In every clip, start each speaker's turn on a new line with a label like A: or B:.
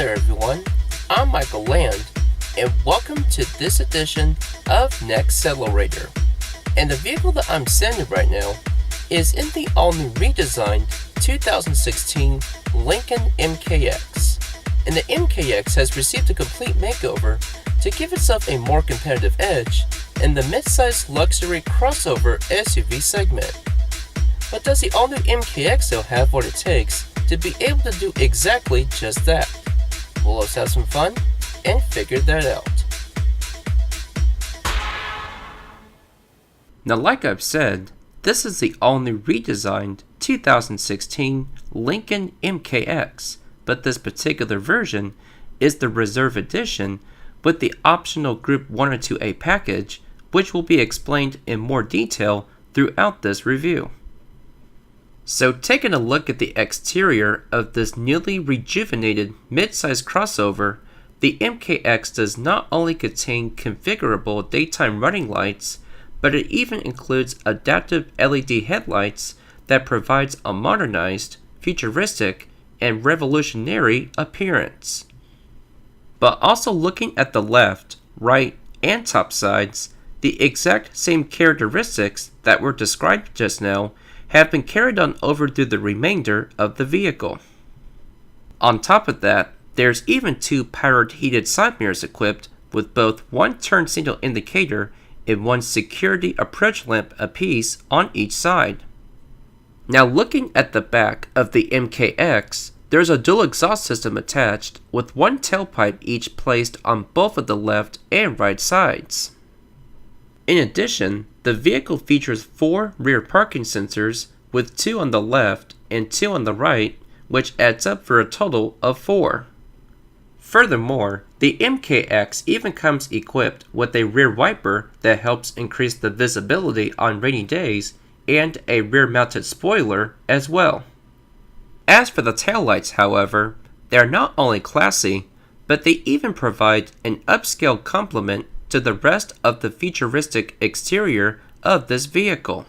A: there everyone, I'm Michael Land, and welcome to this edition of Nexccelerator. And the vehicle that I'm sending right now is in the all-new redesigned 2016 Lincoln MKX. And the MKX has received a complete makeover to give itself a more competitive edge in the mid-size luxury crossover SUV segment. But does the all-new MKX still have what it takes to be able to do exactly just that? Well, let's have some fun and figure that out.
B: Now, like I've said, this is the all-new redesigned 2016 Lincoln MKX, but this particular version is the Reserve Edition with the optional Group 102A package, which will be explained in more detail throughout this review. So taking a look at the exterior of this newly rejuvenated mid-size crossover, the MKX does not only contain configurable daytime running lights, but it even includes adaptive LED headlights that provides a modernized, futuristic, and revolutionary appearance. But also looking at the left, right, and top sides, the exact same characteristics that were described just now have been carried on over through the remainder of the vehicle. On top of that, there's even two powered heated side mirrors equipped with both one turn signal indicator and one security approach lamp apiece on each side. Now looking at the back of the MKX, there's a dual exhaust system attached with one tailpipe each placed on both of the left and right sides. In addition, the vehicle features 4 rear parking sensors with 2 on the left and 2 on the right, which adds up for a total of 4. Furthermore, the MKX even comes equipped with a rear wiper that helps increase the visibility on rainy days and a rear-mounted spoiler as well. As for the taillights, however, they are not only classy, but they even provide an upscale complement to the rest of the futuristic exterior of this vehicle.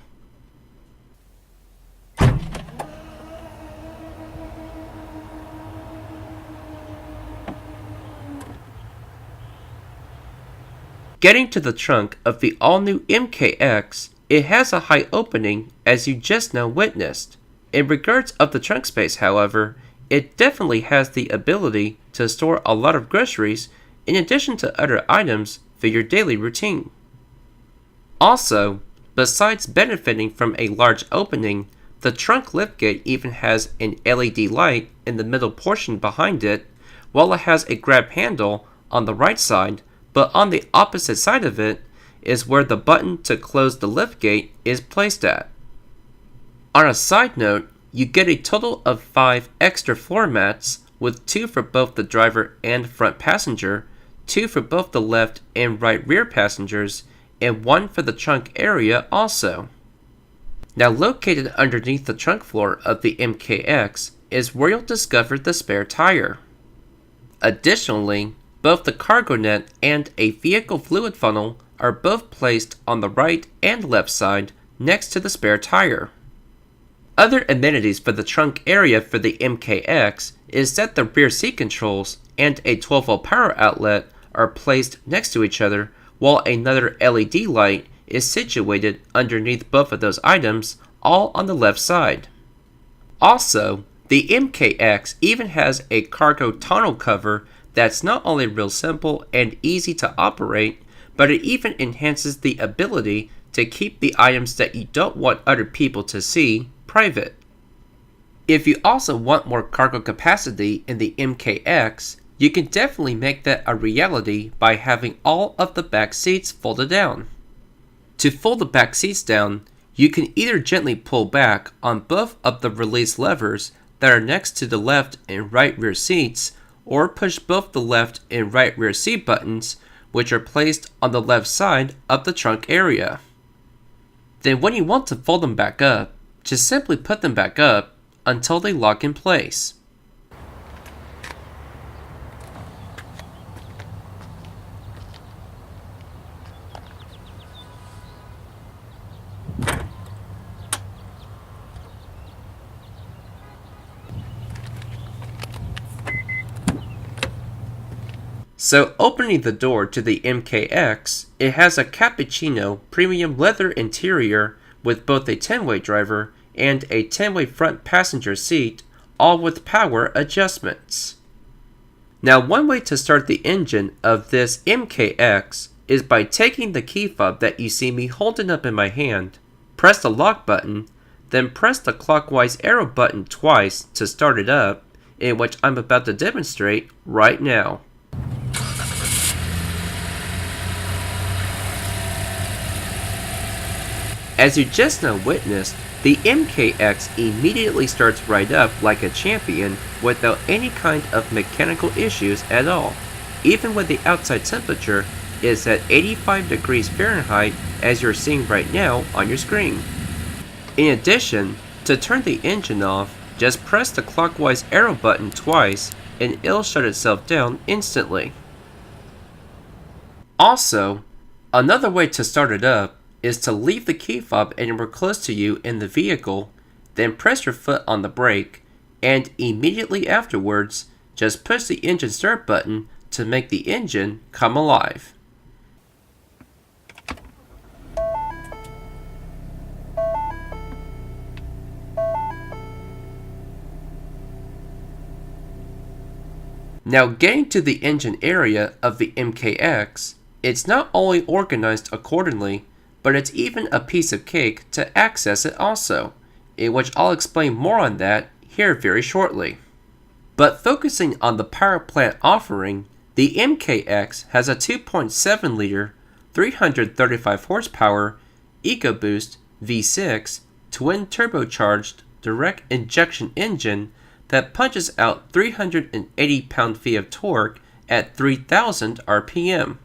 B: Getting to the trunk of the all-new MKX, it has a high opening as you just now witnessed. In regards of the trunk space, however, it definitely has the ability to store a lot of groceries in addition to other items for your daily routine. Also, besides benefiting from a large opening, the trunk liftgate even has an LED light in the middle portion behind it, while it has a grab handle on the right side, but on the opposite side of it is where the button to close the liftgate is placed at. On a side note, you get a total of 5 extra floor mats, with 2 for both the driver and front passenger, 2 for both the left and right rear passengers, and 1 for the trunk area also. Now located underneath the trunk floor of the MKX is where you'll discover the spare tire. Additionally, both the cargo net and a vehicle fluid funnel are both placed on the right and left side next to the spare tire. Other amenities for the trunk area for the MKX is that the rear seat controls and a 12-volt power outlet are placed next to each other, while another LED light is situated underneath both of those items, all on the left side. Also, the MKX even has a cargo tonneau cover that's not only real simple and easy to operate, but it even enhances the ability to keep the items that you don't want other people to see private. If you also want more cargo capacity in the MKX, you can definitely make that a reality by having all of the back seats folded down. To fold the back seats down, you can either gently pull back on both of the release levers that are next to the left and right rear seats, or push both the left and right rear seat buttons, which are placed on the left side of the trunk area. Then when you want to fold them back up, just simply put them back up until they lock in place. So opening the door to the MKX, it has a cappuccino premium leather interior with both a 10-way driver and a 10-way front passenger seat, all with power adjustments. Now, one way to start the engine of this MKX is by taking the key fob that you see me holding up in my hand, press the lock button, then press the clockwise arrow button twice to start it up, in which I'm about to demonstrate right now. As you just now witnessed, the MKX immediately starts right up like a champion without any kind of mechanical issues at all, even when the outside temperature is at 85 degrees Fahrenheit as you're seeing right now on your screen. In addition, to turn the engine off, just press the clockwise arrow button twice and it'll shut itself down instantly. Also, another way to start it up is to leave the key fob anywhere close to you in the vehicle, then press your foot on the brake, and immediately afterwards, just push the engine start button to make the engine come alive. Now, getting to the engine area of the MKX, it's not only organized accordingly, but it's even a piece of cake to access it also, in which I'll explain more on that here very shortly. But focusing on the power plant offering, the MKX has a 2.7 liter, 335 horsepower, EcoBoost V6 twin turbocharged direct injection engine that punches out 380 pound-feet of torque at 3,000 RPM.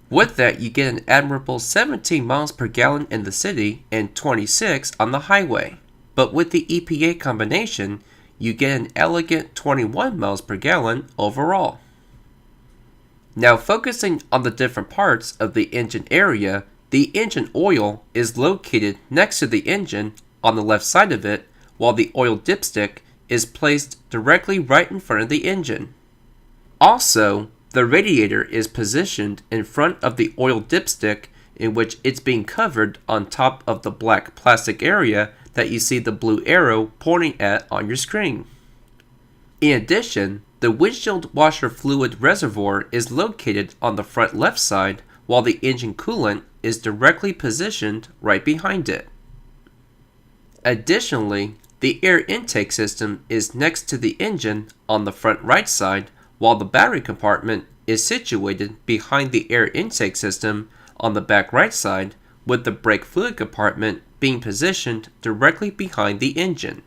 B: With that, you get an admirable 17 miles per gallon in the city and 26 on the highway. But with the EPA combination, you get an elegant 21 miles per gallon overall. Now, focusing on the different parts of the engine area, the engine oil is located next to the engine on the left side of it, while the oil dipstick is placed directly right in front of the engine. Also, the radiator is positioned in front of the oil dipstick, in which it's being covered on top of the black plastic area that you see the blue arrow pointing at on your screen. In addition, the windshield washer fluid reservoir is located on the front left side, while the engine coolant is directly positioned right behind it. Additionally, the air intake system is next to the engine on the front right side, while the battery compartment is situated behind the air intake system on the back right side, with the brake fluid compartment being positioned directly behind the engine.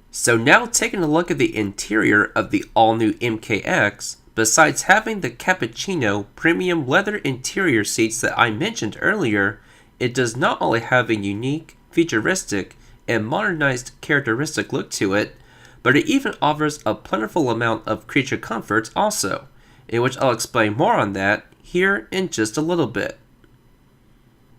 B: So now, taking a look at the interior of the all-new MKX, besides having the cappuccino premium leather interior seats that I mentioned earlier, it does not only have a unique, futuristic, and modernized characteristic look to it, but it even offers a plentiful amount of creature comforts also, in which I'll explain more on that here in just a little bit.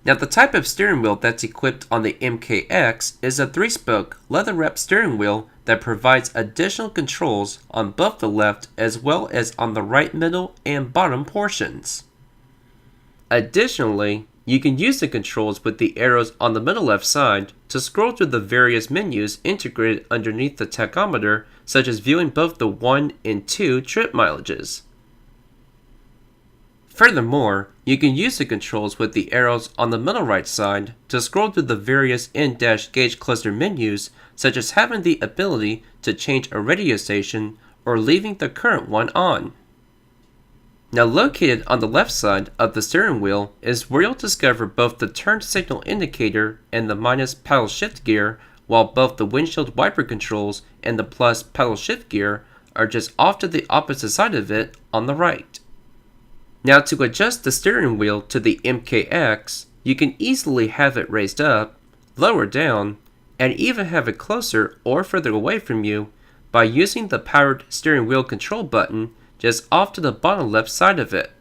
B: Now, the type of steering wheel that's equipped on the MKX is a 3-spoke leather-wrapped steering wheel that provides additional controls on both the left as well as on the right, middle, and bottom portions. Additionally, you can use the controls with the arrows on the middle left side to scroll through the various menus integrated underneath the tachometer, such as viewing both the 1 and 2 trip mileages. Furthermore, you can use the controls with the arrows on the middle right side to scroll through the various in-dash gauge cluster menus, such as having the ability to change a radio station or leaving the current one on. Now, located on the left side of the steering wheel is where you'll discover both the turn signal indicator and the minus paddle shift gear, while both the windshield wiper controls and the plus paddle shift gear are just off to the opposite side of it on the right. Now, to adjust the steering wheel to the MKX, you can easily have it raised up, lower down, and even have it closer or further away from you by using the powered steering wheel control button just off to the bottom left side of it.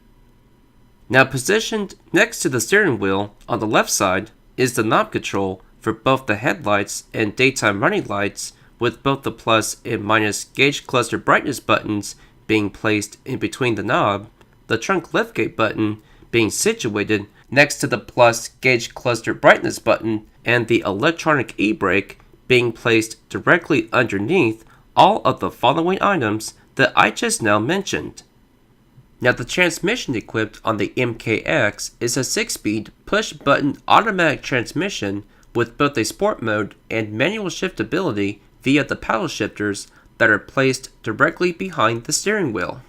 B: Now, positioned next to the steering wheel on the left side is the knob control for both the headlights and daytime running lights, with both the plus and minus gauge cluster brightness buttons being placed in between the knob, the trunk liftgate button being situated next to the plus gauge cluster brightness button, and the electronic e-brake being placed directly underneath all of the following items that I just now mentioned. Now, the transmission equipped on the MKX is a 6-speed push-button automatic transmission with both a sport mode and manual shiftability via the paddle shifters that are placed directly behind the steering wheel.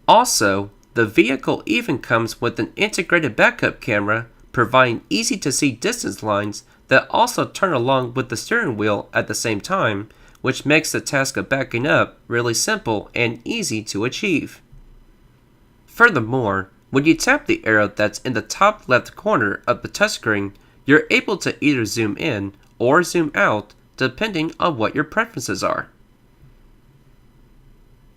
B: Also, the vehicle even comes with an integrated backup camera, providing easy-to-see distance lines that also turn along with the steering wheel at the same time, which makes the task of backing up really simple and easy to achieve. Furthermore, when you tap the arrow that's in the top left corner of the touchscreen, you're able to either zoom in or zoom out depending on what your preferences are.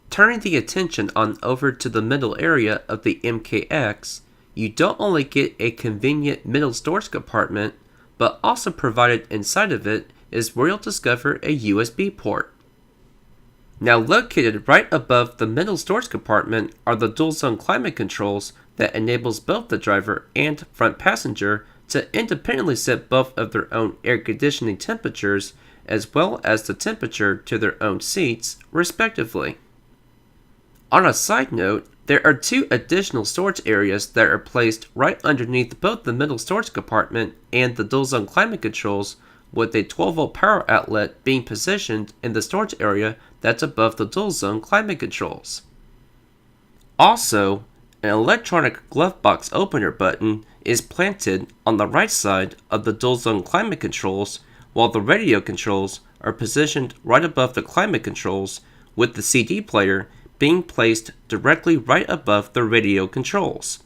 B: Turning the attention on over to the middle area of the MKX, you don't only get a convenient middle storage compartment, but also provided inside of it is where you'll discover a USB port. Now, located right above the middle storage compartment are the dual zone climate controls that enables both the driver and front passenger to independently set both of their own air conditioning temperatures as well as the temperature to their own seats, respectively. On a side note, there are 2 additional storage areas that are placed right underneath both the middle storage compartment and the dual zone climate controls, with a 12-volt power outlet being positioned in the storage area that's above the dual zone climate controls. Also, an electronic glove box opener button is planted on the right side of the dual zone climate controls, while the radio controls are positioned right above the climate controls, with the CD player being placed directly right above the radio controls.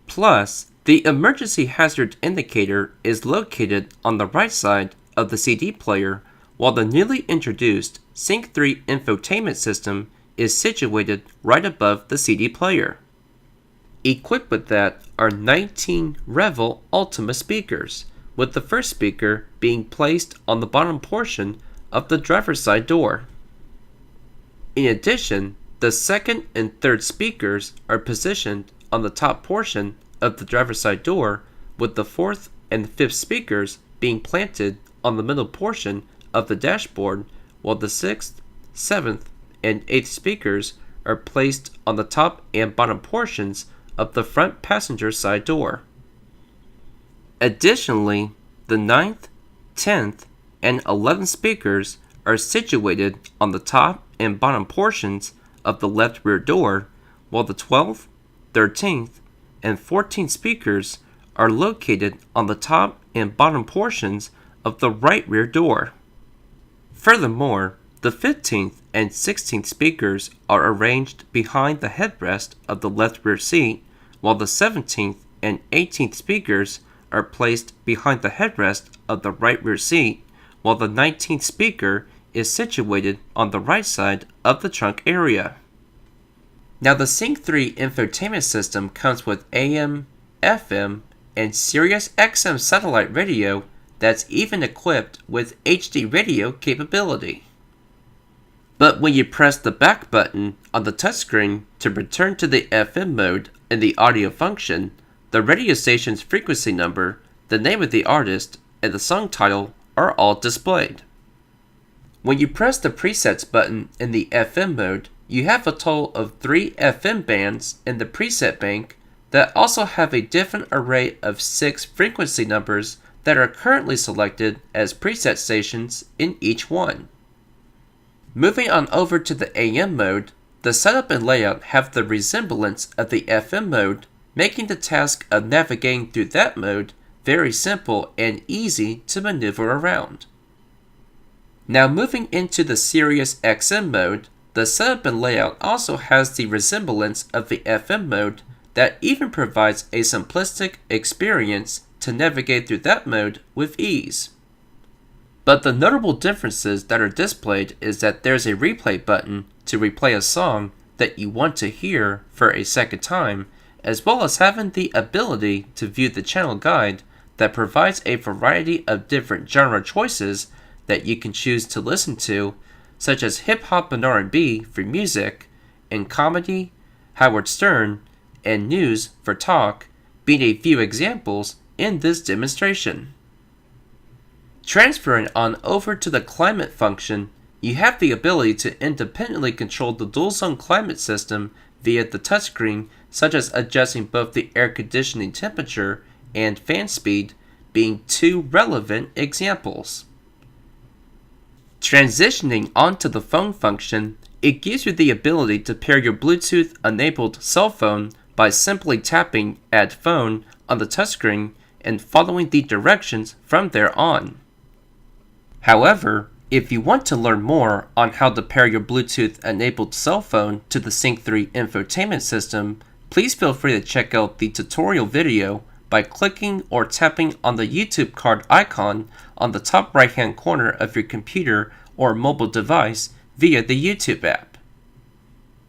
B: Plus, the emergency hazard indicator is located on the right side of the CD player, while the newly introduced Sync 3 infotainment system is situated right above the CD player. Equipped with that are 19 Revel Ultima speakers, with the first speaker being placed on the bottom portion of the driver's side door. In addition, the second and third speakers are positioned on the top portion of the driver's side door, with the fourth and fifth speakers being planted on the middle portion of the dashboard, while the sixth, seventh, and eighth speakers are placed on the top and bottom portions of the front passenger side door. Additionally, the 9th, 10th, and 11th speakers are situated on the top and bottom portions of the left rear door, while the 12th, 13th, and 14th speakers are located on the top and bottom portions of the right rear door. Furthermore, the 15th and 16th speakers are arranged behind the headrest of the left rear seat, while the 17th and 18th speakers are placed behind the headrest of the right rear seat, while the 19th speaker is situated on the right side of the trunk area. Now, the Sync 3 infotainment system comes with AM, FM, and Sirius Xm satellite radio that's even equipped with HD radio capability. But when you press the back button on the touchscreen to return to the FM mode in the audio function, the radio station's frequency number, the name of the artist, and the song title are all displayed. When you press the presets button in the FM mode, you have a total of 3 FM bands in the preset bank that also have a different array of 6 frequency numbers that are currently selected as preset stations in each one. Moving on over to the AM mode, the setup and layout have the resemblance of the FM mode, making the task of navigating through that mode very simple and easy to maneuver around. Now, moving into the Sirius Xm mode, the setup and layout also has the resemblance of the FM mode that even provides a simplistic experience to navigate through that mode with ease. But the notable differences that are displayed is that there's a replay button to replay a song that you want to hear for a second time, as well as having the ability to view the channel guide that provides a variety of different genre choices that you can choose to listen to, such as hip hop and R&B for music, and comedy, Howard Stern, and news for talk being a few examples in this demonstration. Transferring on over to the climate function, you have the ability to independently control the dual-zone climate system via the touchscreen, such as adjusting both the air conditioning temperature and fan speed, being two relevant examples. Transitioning onto the phone function, it gives you the ability to pair your Bluetooth-enabled cell phone by simply tapping Add Phone on the touchscreen and following the directions from there on. However, if you want to learn more on how to pair your Bluetooth-enabled cell phone to the Sync 3 infotainment system, please feel free to check out the tutorial video by clicking or tapping on the YouTube card icon on the top right-hand corner of your computer or mobile device via the YouTube app.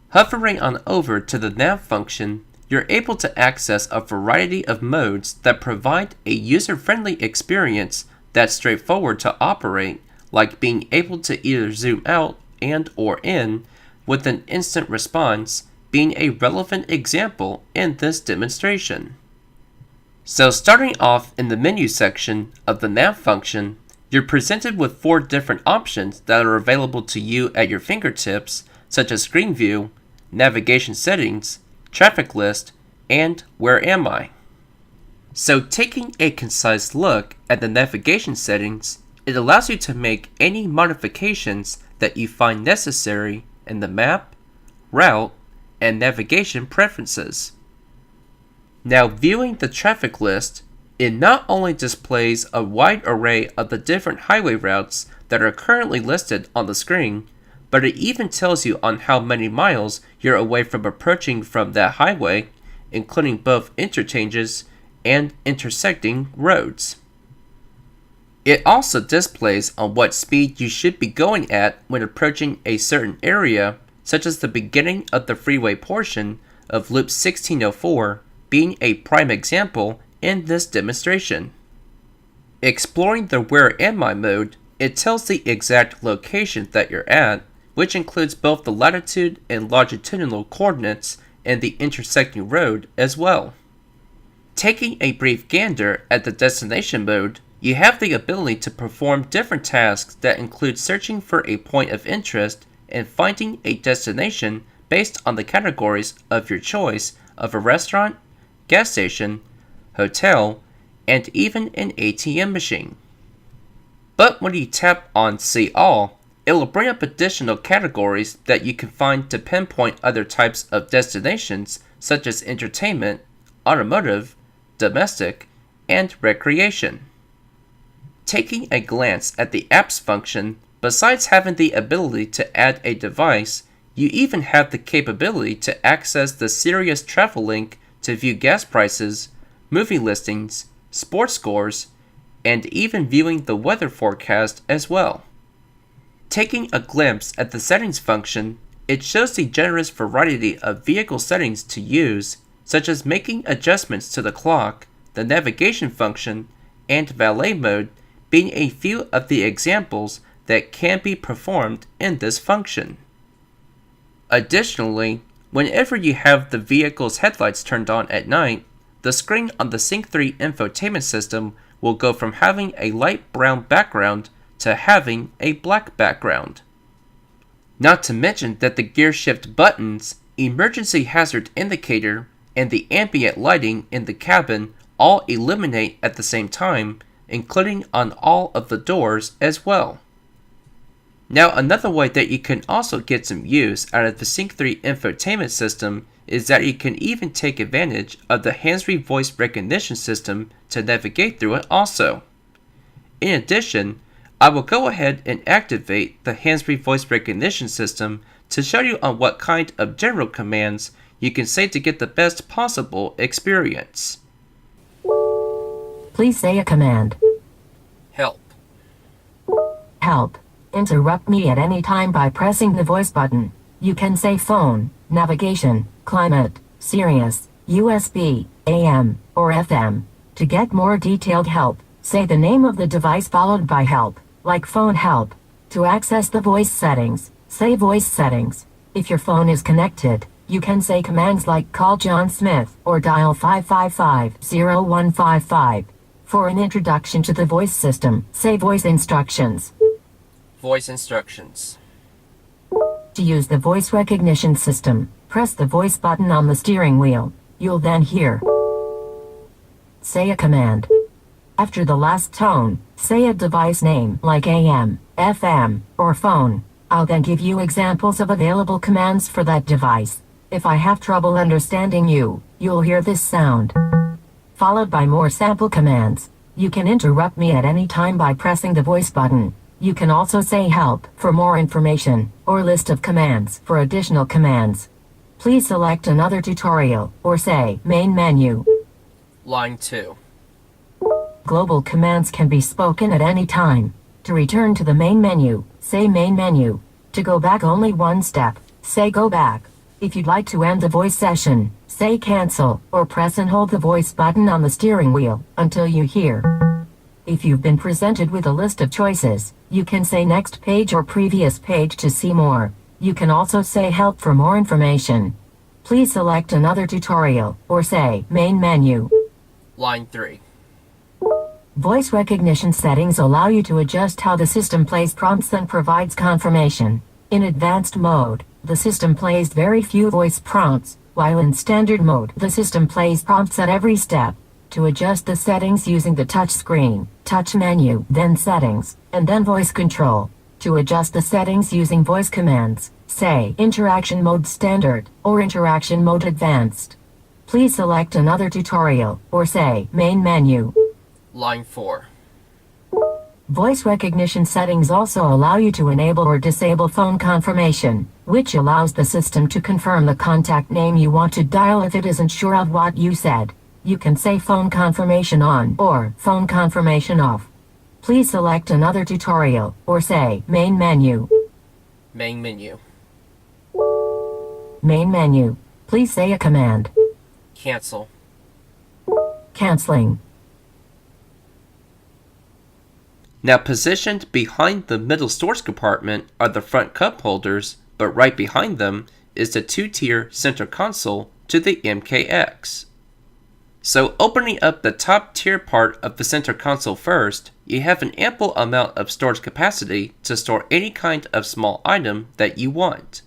B: Hovering on over to the nav function, you're able to access a variety of modes that provide a user-friendly experience that's straightforward to operate, like being able to either zoom out and or in with an instant response being a relevant example in this demonstration. So starting off in the menu section of the nav function, you're presented with 4 different options that are available to you at your fingertips, such as Screen View, Navigation Settings, Traffic List, and Where Am I? So taking a concise look at the navigation settings, it allows you to make any modifications that you find necessary in the map, route, and navigation preferences. Now viewing the traffic list, it not only displays a wide array of the different highway routes that are currently listed on the screen, but it even tells you on how many miles you're away from approaching from that highway, including both interchanges and intersecting roads. It also displays on what speed you should be going at when approaching a certain area, such as the beginning of the freeway portion of Loop 1604 being a prime example in this demonstration. Exploring the Where Am I mode, it tells the exact location that you're at, which includes both the latitude and longitudinal coordinates and the intersecting road as well. Taking a brief gander at the destination mode, you have the ability to perform different tasks that include searching for a point of interest and finding a destination based on the categories of your choice of a restaurant, gas station, hotel, and even an ATM machine. But when you tap on See All, it will bring up additional categories that you can find to pinpoint other types of destinations such as entertainment, automotive, domestic, and recreation. Taking a glance at the Apps function, besides having the ability to add a device, you even have the capability to access the Sirius travel link to view gas prices, movie listings, sports scores, and even viewing the weather forecast as well. Taking a glimpse at the Settings function, it shows the generous variety of vehicle settings to use, such as making adjustments to the clock, the navigation function, and valet mode being a few of the examples that can be performed in this function. Additionally, whenever you have the vehicle's headlights turned on at night, the screen on the Sync 3 infotainment system will go from having a light brown background to having a black background. Not to mention that the gear shift buttons, emergency hazard indicator, and the ambient lighting in the cabin all illuminate at the same time, including on all of the doors as well. Now another way that you can also get some use out of the Sync 3 infotainment system is that you can even take advantage of the hands-free voice recognition system to navigate through it also. In addition, I will go ahead and activate the hands-free voice recognition system to show you on what kind of general commands you can say to get the best possible experience.
C: Please say a command.
A: Help.
C: Help. Interrupt me at any time by pressing the voice button. You can say phone, navigation, climate, Sirius, USB, AM, or FM. To get more detailed help, say the name of the device followed by help, like phone help. To access the voice settings, say voice settings. If your phone is connected, you can say commands like call John Smith or dial 555-0155. For an introduction to the voice system, say voice instructions.
A: Voice instructions.
C: To use the voice recognition system, press the voice button on the steering wheel. You'll then hear say a command. After the last tone, say a device name like AM, FM, or phone. I'll then give you examples of available commands for that device. If I have trouble understanding you, you'll hear this sound, followed by more sample commands. You can interrupt me at any time by pressing the voice button. You can also say help for more information, or list of commands for additional commands. Please select another tutorial, or say main menu.
A: Line 2.
C: Global commands can be spoken at any time. To return to the main menu, say main menu. To go back only one step, say go back. If you'd like to end the voice session, say cancel, or press and hold the voice button on the steering wheel until you hear. If you've been presented with a list of choices, you can say next page or previous page to see more. You can also say help for more information. Please select another tutorial, or say main menu.
A: Line 3.
C: Voice recognition settings allow you to adjust how the system plays prompts and provides confirmation. In advanced mode, the system plays very few voice prompts, while in standard mode, the system plays prompts at every step. To adjust the settings using the touch screen, touch menu, then settings, and then voice control. To adjust the settings using voice commands, say interaction mode standard, or interaction mode advanced. Please select another tutorial, or say main menu.
A: Line 4.
C: Voice recognition settings also allow you to enable or disable phone confirmation, which allows the system to confirm the contact name you want to dial if it isn't sure of what you said. You can say phone confirmation on or phone confirmation off. Please select another tutorial, or say main menu.
A: Main menu.
C: Main menu. Please say a command.
A: Cancel.
C: Canceling.
B: Now positioned behind the middle storage compartment are the front cup holders, but right behind them is the two-tier center console to the MKX. So opening up the top tier part of the center console first, you have an ample amount of storage capacity to store any kind of small item that you want.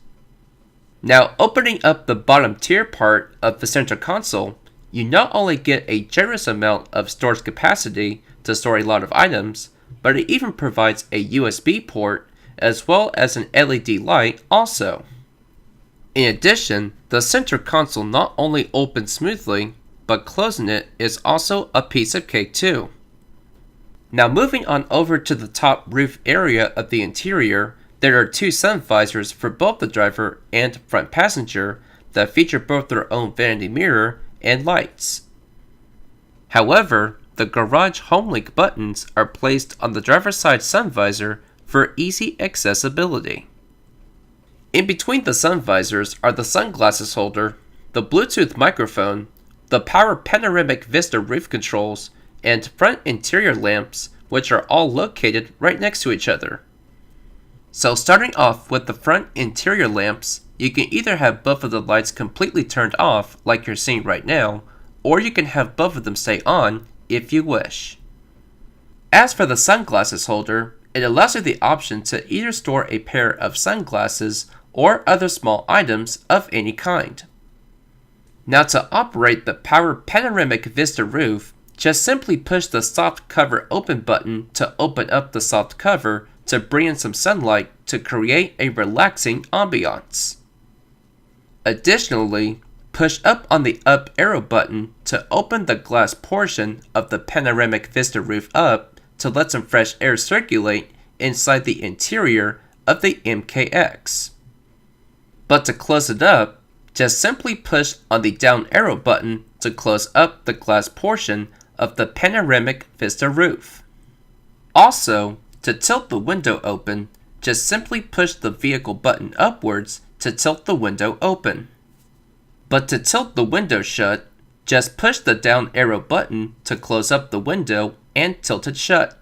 B: Now opening up the bottom tier part of the center console, you not only get a generous amount of storage capacity to store a lot of items, but it even provides a USB port as well as an LED light also. In addition, the center console not only opens smoothly, but closing it is also a piece of cake too. Now moving on over to the top roof area of the interior, there are two sun visors for both the driver and front passenger that feature both their own vanity mirror and lights. However, the garage HomeLink buttons are placed on the driver's side sun visor for easy accessibility. In between the sun visors are the sunglasses holder, the Bluetooth microphone, the power panoramic vista roof controls, and front interior lamps, which are all located right next to each other. So starting off with the front interior lamps, you can either have both of the lights completely turned off like you're seeing right now, or you can have both of them stay on if you wish. As for the sunglasses holder, it allows you the option to either store a pair of sunglasses or other small items of any kind. Now to operate the power panoramic vista roof, just simply push the soft cover open button to open up the soft cover to bring in some sunlight to create a relaxing ambiance. Additionally, push up on the up arrow button to open the glass portion of the panoramic vista roof up to let some fresh air circulate inside the interior of the MKX. But to close it up, just simply push on the down arrow button to close up the glass portion of the panoramic vista roof. Also, to tilt the window open, just simply push the vehicle button upwards to tilt the window open. But to tilt the window shut, just push the down arrow button to close up the window and tilt it shut.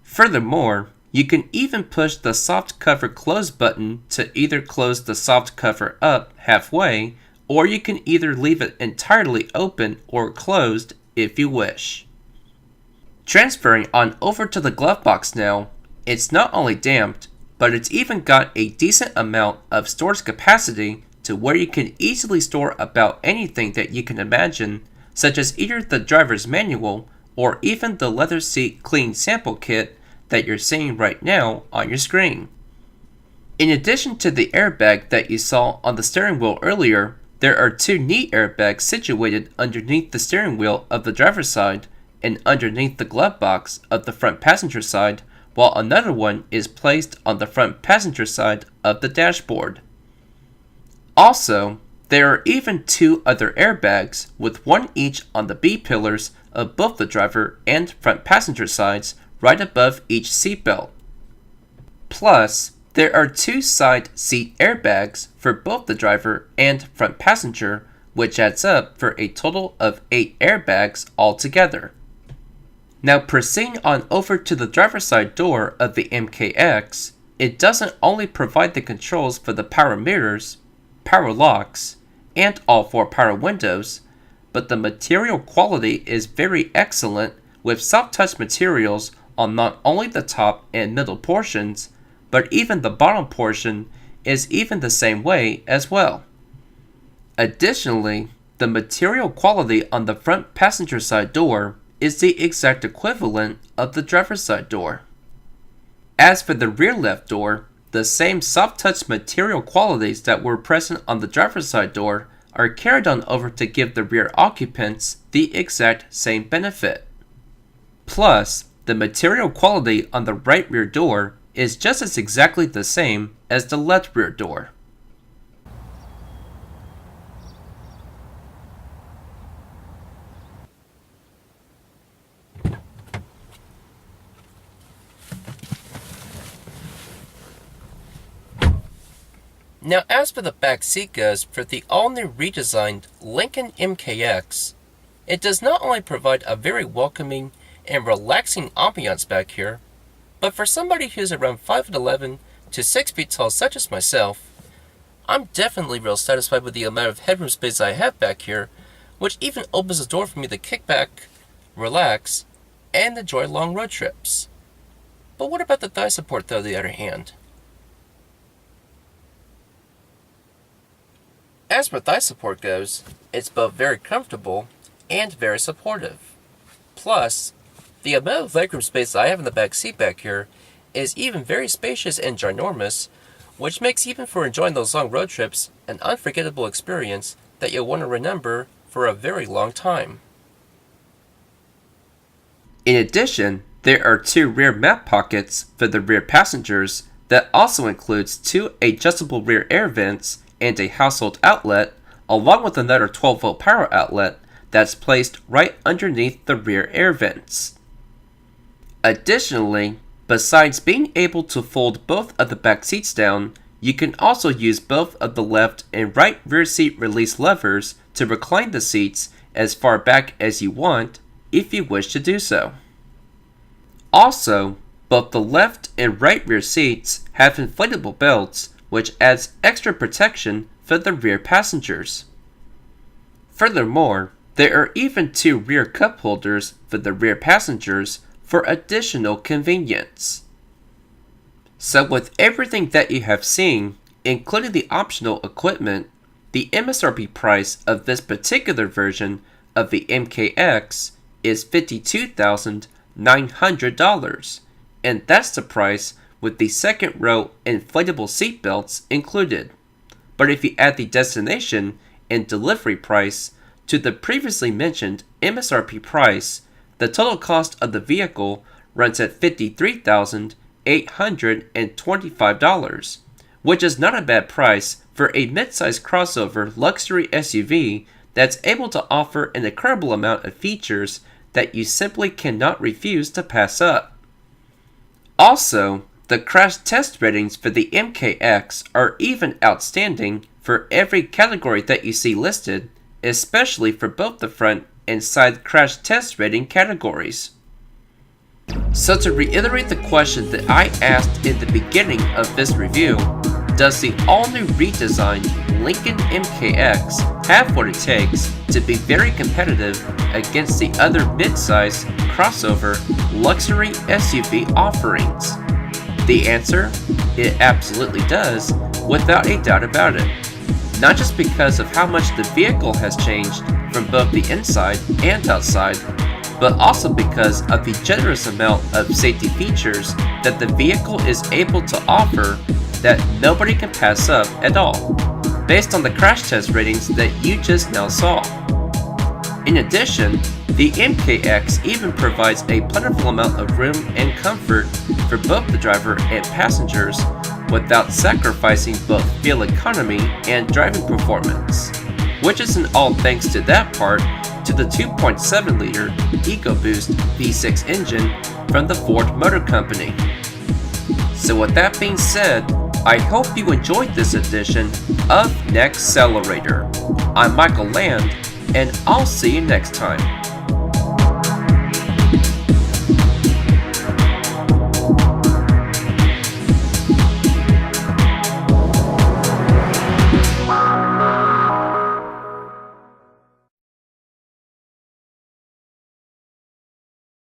B: Furthermore, You can even push the soft cover close button to either close the soft cover up halfway, or you can either leave it entirely open or closed if you wish. Transferring on over to the glove box now, it's not only damped, but it's even got a decent amount of storage capacity to where you can easily store about anything that you can imagine, such as either the driver's manual or even the leather seat clean sample kit that you're seeing right now on your screen. In addition to the airbag that you saw on the steering wheel earlier, there are two knee airbags situated underneath the steering wheel of the driver's side and underneath the glove box of the front passenger side, while another one is placed on the front passenger side of the dashboard. Also, there are even two other airbags with one each on the B-pillars of both the driver and front passenger sides right above each seatbelt. Plus, there are two side seat airbags for both the driver and front passenger, which adds up for a total of 8 airbags altogether. Now proceeding on over to the driver's side door of the MKX, it doesn't only provide the controls for the power mirrors, power locks, and all 4 power windows, but the material quality is very excellent with soft touch materials on not only the top and middle portions, but even the bottom portion is even the same way as well. Additionally, the material quality on the front passenger side door is the exact equivalent of the driver's side door. As for the rear left door, the same soft touch material qualities that were present on the driver's side door are carried on over to give the rear occupants the exact same benefit. Plus, the material quality on the right rear door is just as exactly the same as the left rear door.
A: Now, as for the back seat goes for the all-new redesigned Lincoln MKX, it does not only provide a very welcoming and relaxing ambiance back here, but for somebody who's around 5'11" to 6 feet tall such as myself, I'm definitely real satisfied with the amount of headroom space I have back here, which even opens the door for me to kick back, relax, and enjoy long road trips. But what about the thigh support though, on the other hand? As for thigh support goes, it's both very comfortable and very supportive. Plus, the amount of legroom space I have in the back seat back here is even very spacious and ginormous, which makes even for enjoying those long road trips an unforgettable experience that you'll want to remember for a very long time.
B: In addition, there are 2 rear map pockets for the rear passengers that also includes 2 adjustable rear air vents and a household outlet, along with another 12-volt power outlet that's placed right underneath the rear air vents. Additionally, besides being able to fold both of the back seats down, you can also use both of the left and right rear seat release levers to recline the seats as far back as you want if you wish to do so. Also, both the left and right rear seats have inflatable belts, which adds extra protection for the rear passengers. Furthermore, there are even 2 rear cup holders for the rear passengers for additional convenience. So with everything that you have seen, including the optional equipment, the MSRP price of this particular version of the MKX is $52,900, and that's the price with the second row inflatable seat belts included. But if you add the destination and delivery price to the previously mentioned MSRP price, the total cost of the vehicle runs at $53,825, which is not a bad price for a mid-size crossover luxury SUV that's able to offer an incredible amount of features that you simply cannot refuse to pass up. Also, the crash test ratings for the MKX are even outstanding for every category that you see listed, especially for both the front and side crash test rating categories. So to reiterate the question that I asked in the beginning of this review, does the all-new redesigned Lincoln MKX have what it takes to be very competitive against the other mid-size crossover luxury SUV offerings? The answer? It absolutely does, without a doubt about it. Not just because of how much the vehicle has changed from both the inside and outside, but also because of the generous amount of safety features that the vehicle is able to offer that nobody can pass up at all, based on the crash test ratings that you just now saw. In addition, the MKX even provides a plentiful amount of room and comfort for both the driver and passengers without sacrificing both fuel economy and driving performance, which isn't all thanks to that part to the 2.7-liter EcoBoost V6 engine from the Ford Motor Company. So with that being said, I hope you enjoyed this edition of Nexccelerator. I'm Michael Land, and I'll see you next time.